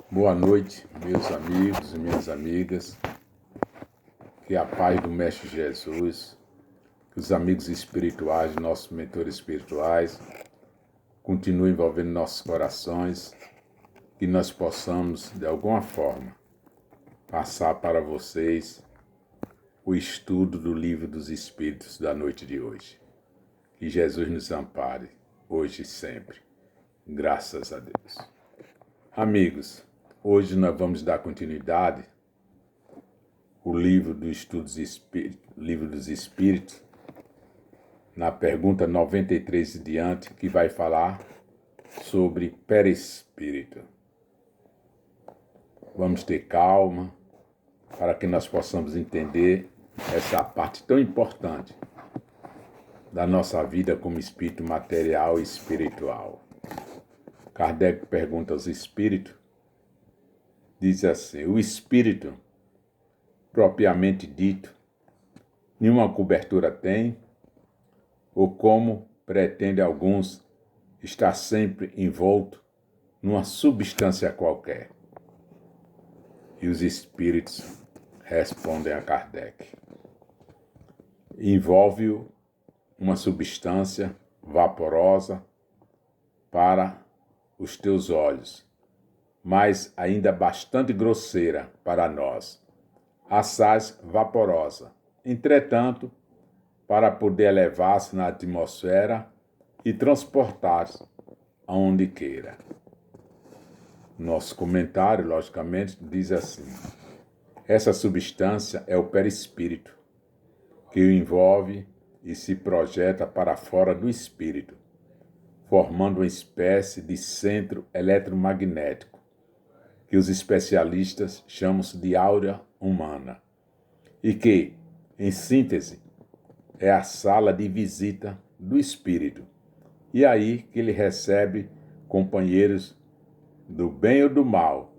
Boa noite, meus amigos e minhas amigas. Que a paz do Mestre Jesus, que os amigos espirituais, nossos mentores espirituais, continuem envolvendo nossos corações, que nós possamos, de alguma forma, passar para vocês o estudo do Livro dos Espíritos da noite de hoje. Que Jesus nos ampare, hoje e sempre. Graças a Deus. Amigos, hoje nós vamos dar continuidade o livro do Estudos Livro dos Espíritos, na pergunta 93 e diante, que vai falar sobre perispírito. Vamos ter calma para que nós possamos entender essa parte tão importante da nossa vida como espírito material e espiritual. Kardec pergunta aos espíritos, diz assim: o espírito, propriamente dito, nenhuma cobertura tem, ou como pretende alguns, está sempre envolto numa substância qualquer. E os espíritos respondem a Kardec: envolve-o uma substância vaporosa para os teus olhos, mas ainda bastante grosseira para nós, assaz vaporosa. Entretanto, para poder elevar-se na atmosfera e transportar-se aonde queira. Nosso comentário, logicamente, diz assim: essa substância é o perispírito, que o envolve e se projeta para fora do espírito, formando uma espécie de centro eletromagnético, que os especialistas chamam de áurea humana, e que, em síntese, é a sala de visita do espírito, e aí que ele recebe companheiros do bem ou do mal,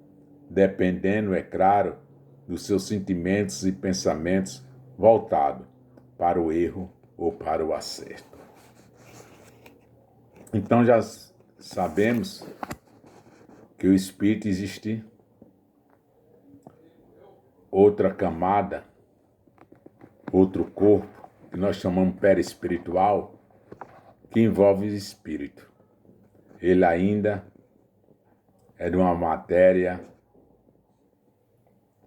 dependendo, é claro, dos seus sentimentos e pensamentos voltados para o erro ou para o acerto. Então já sabemos que o espírito existe outra camada, outro corpo, que nós chamamos perispiritual, que envolve o espírito. Ele ainda é de uma matéria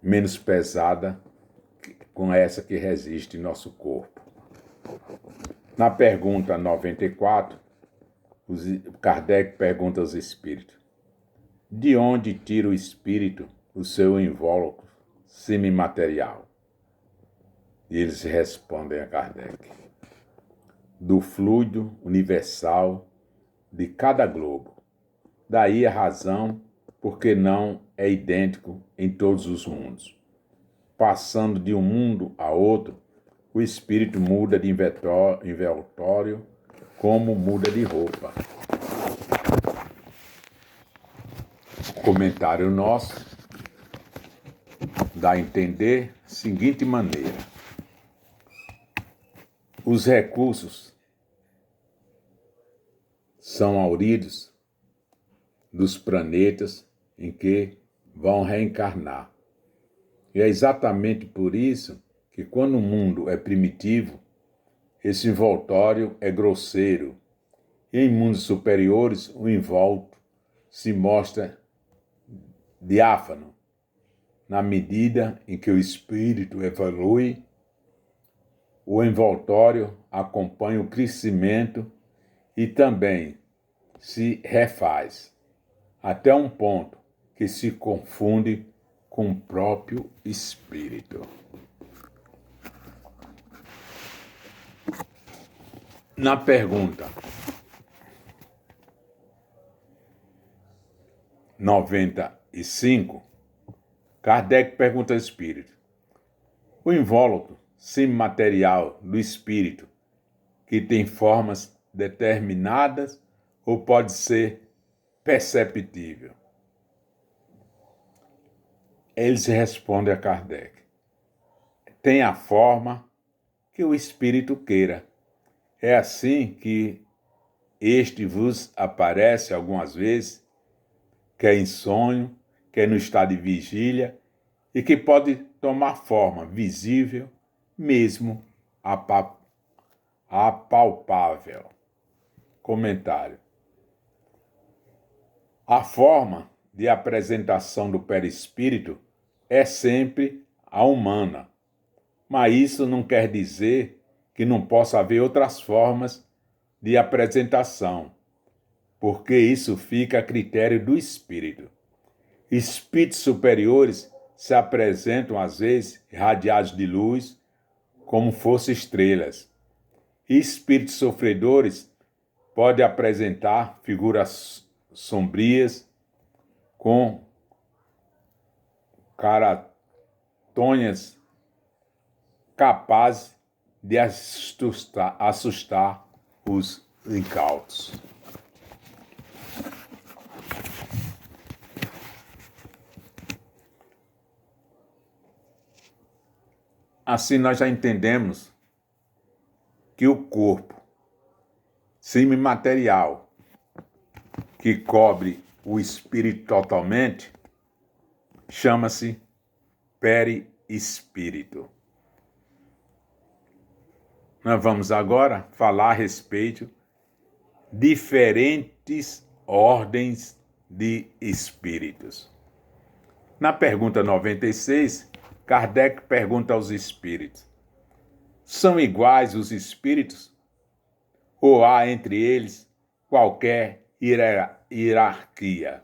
menos pesada com essa que resiste em nosso corpo. Na pergunta 94, Kardec pergunta aos espíritos: de onde tira o espírito o seu invólucro semimaterial? E eles respondem a Kardec: do fluido universal de cada globo. Daí a razão porque não é idêntico em todos os mundos. Passando de um mundo a outro, o espírito muda de envoltório como muda de roupa. O comentário nosso dá a entender da seguinte maneira: os recursos são auridos dos planetas em que vão reencarnar. E é exatamente por isso que, quando o mundo é primitivo, esse envoltório é grosseiro, e em mundos superiores o envolto se mostra diáfano. Na medida em que o espírito evolui, o envoltório acompanha o crescimento e também se refaz, até um ponto que se confunde com o próprio espírito. Na pergunta 95, Kardec pergunta ao espírito: o invólucro semimaterial do espírito, que tem formas determinadas ou pode ser perceptível? Eles respondem a Kardec: tem a forma que o espírito queira. É assim que este vos aparece algumas vezes, quer em sonho, que é no estado de vigília e que pode tomar forma visível, mesmo apalpável. Comentário. A forma de apresentação do perispírito é sempre a humana, mas isso não quer dizer que não possa haver outras formas de apresentação, porque isso fica a critério do espírito. Espíritos superiores se apresentam às vezes irradiados de luz, como fossem estrelas. E espíritos sofredores podem apresentar figuras sombrias com caratonhas capazes de assustar os incautos. Assim nós já entendemos que o corpo semimaterial que cobre o espírito totalmente chama-se perispírito. Nós vamos agora falar a respeito de diferentes ordens de espíritos. Na pergunta 96, Kardec pergunta aos espíritos: são iguais os espíritos? Ou há entre eles qualquer hierarquia?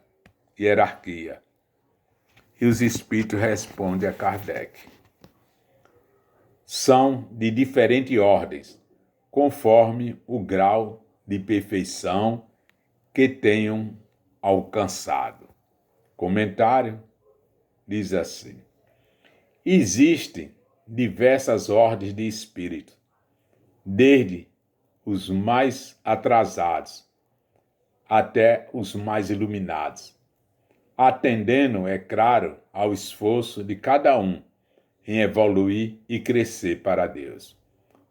E os espíritos respondem a Kardec: são de diferentes ordens, conforme o grau de perfeição que tenham alcançado. Comentário diz assim: existem diversas ordens de espíritos, desde os mais atrasados até os mais iluminados, atendendo, é claro, ao esforço de cada um em evoluir e crescer para Deus.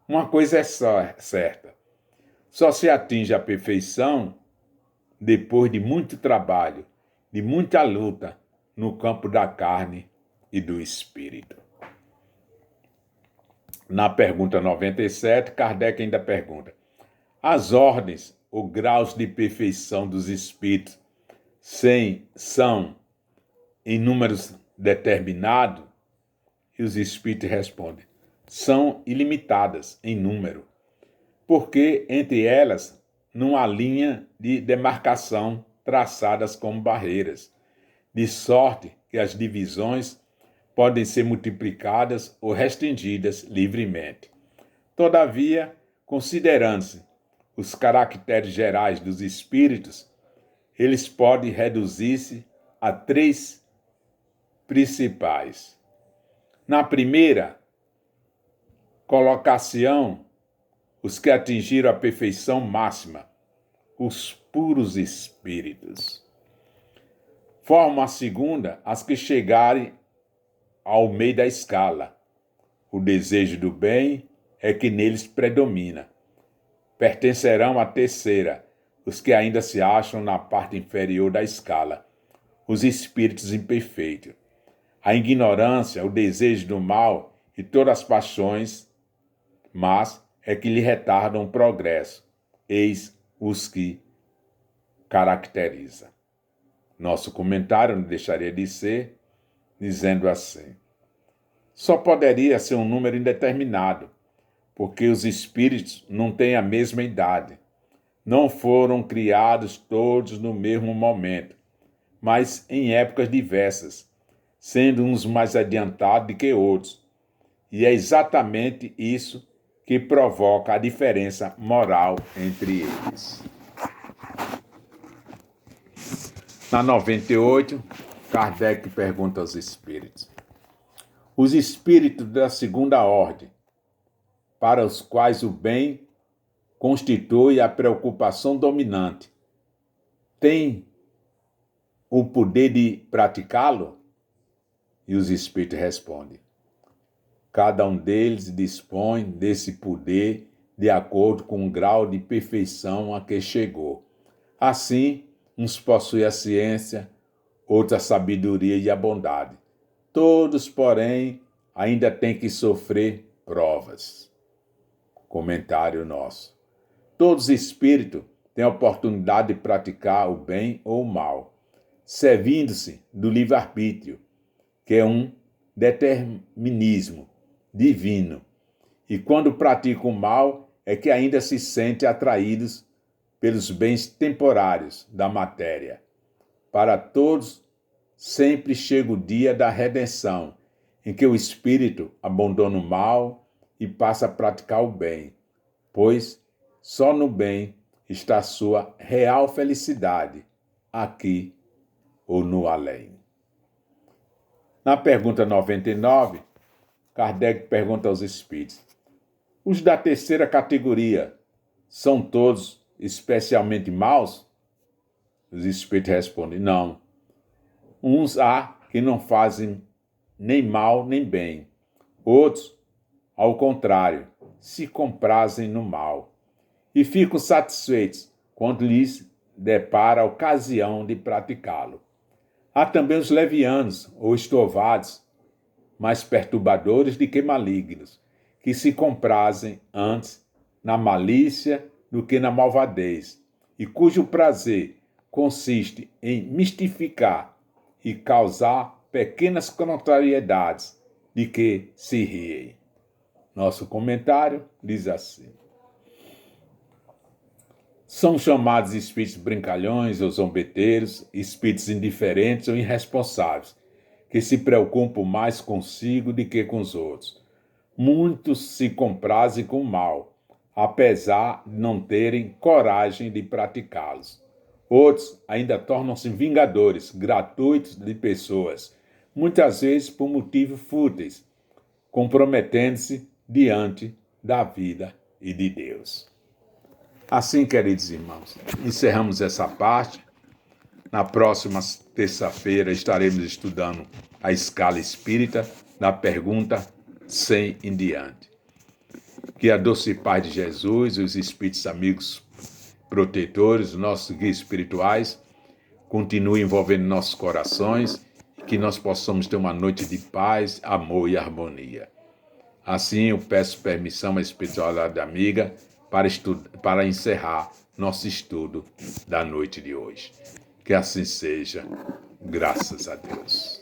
Uma coisa é certa: só se atinge a perfeição depois de muito trabalho, de muita luta no campo da carne e do espírito. Na pergunta 97, Kardec ainda pergunta: as ordens ou graus de perfeição dos espíritos são em números determinados? E os espíritos respondem: são ilimitadas em número, porque entre elas não há linha de demarcação traçadas como barreiras, de sorte que as divisões podem ser multiplicadas ou restringidas livremente. Todavia, considerando-se os caracteres gerais dos espíritos, eles podem reduzir-se a 3 principais. Na primeira colocação, os que atingiram a perfeição máxima, os puros espíritos. Formam a segunda as que chegarem ao meio da escala. O desejo do bem é que neles predomina. Pertencerão à terceira os que ainda se acham na parte inferior da escala, os espíritos imperfeitos. A ignorância, o desejo do mal e todas as paixões, mas é que lhe retardam o progresso. Eis os que caracteriza. Nosso comentário não deixaria de ser dizendo assim: só poderia ser um número indeterminado, porque os espíritos não têm a mesma idade. Não foram criados todos no mesmo momento, mas em épocas diversas, sendo uns mais adiantados do que outros. E é exatamente isso que provoca a diferença moral entre eles. Na 98, Kardec pergunta aos espíritos: os espíritos da segunda ordem, para os quais o bem constitui a preocupação dominante, têm o poder de praticá-lo? E os espíritos respondem: cada um deles dispõe desse poder de acordo com o grau de perfeição a que chegou. Assim, uns possuem a ciência, outros a sabedoria e a bondade. Todos, porém, ainda têm que sofrer provas. Comentário nosso. Todos os espíritos têm a oportunidade de praticar o bem ou o mal, servindo-se do livre-arbítrio, que é um determinismo divino. E quando praticam o mal, é que ainda se sentem atraídos pelos bens temporários da matéria. Para todos, sempre chega o dia da redenção, em que o espírito abandona o mal e passa a praticar o bem, pois só no bem está a sua real felicidade, aqui ou no além. Na pergunta 99, Kardec pergunta aos espíritos: os da terceira categoria são todos especialmente maus? Os espíritos respondem: não. Uns há que não fazem nem mal nem bem. Outros, ao contrário, se comprazem no mal e ficam satisfeitos quando lhes depara a ocasião de praticá-lo. Há também os levianos ou estorvados, mais perturbadores do que malignos, que se comprazem antes na malícia do que na malvadez, e cujo prazer consiste em mistificar e causar pequenas contrariedades de que se riem. Nosso comentário diz assim: são chamados espíritos brincalhões ou zombeteiros, espíritos indiferentes ou irresponsáveis, que se preocupam mais consigo do que com os outros. Muitos se comprazem com o mal, apesar de não terem coragem de praticá-los. Outros ainda tornam-se vingadores gratuitos de pessoas, muitas vezes por motivos fúteis, comprometendo-se diante da vida e de Deus. Assim, queridos irmãos, encerramos essa parte. Na próxima terça-feira estaremos estudando a escala espírita, da pergunta 100 em diante. Que a doce paz de Jesus, os espíritos amigos protetores, nossos guias espirituais, continue envolvendo nossos corações e que nós possamos ter uma noite de paz, amor e harmonia. Assim, eu peço permissão à espiritualidade amiga para encerrar nosso estudo da noite de hoje. Que assim seja, graças a Deus.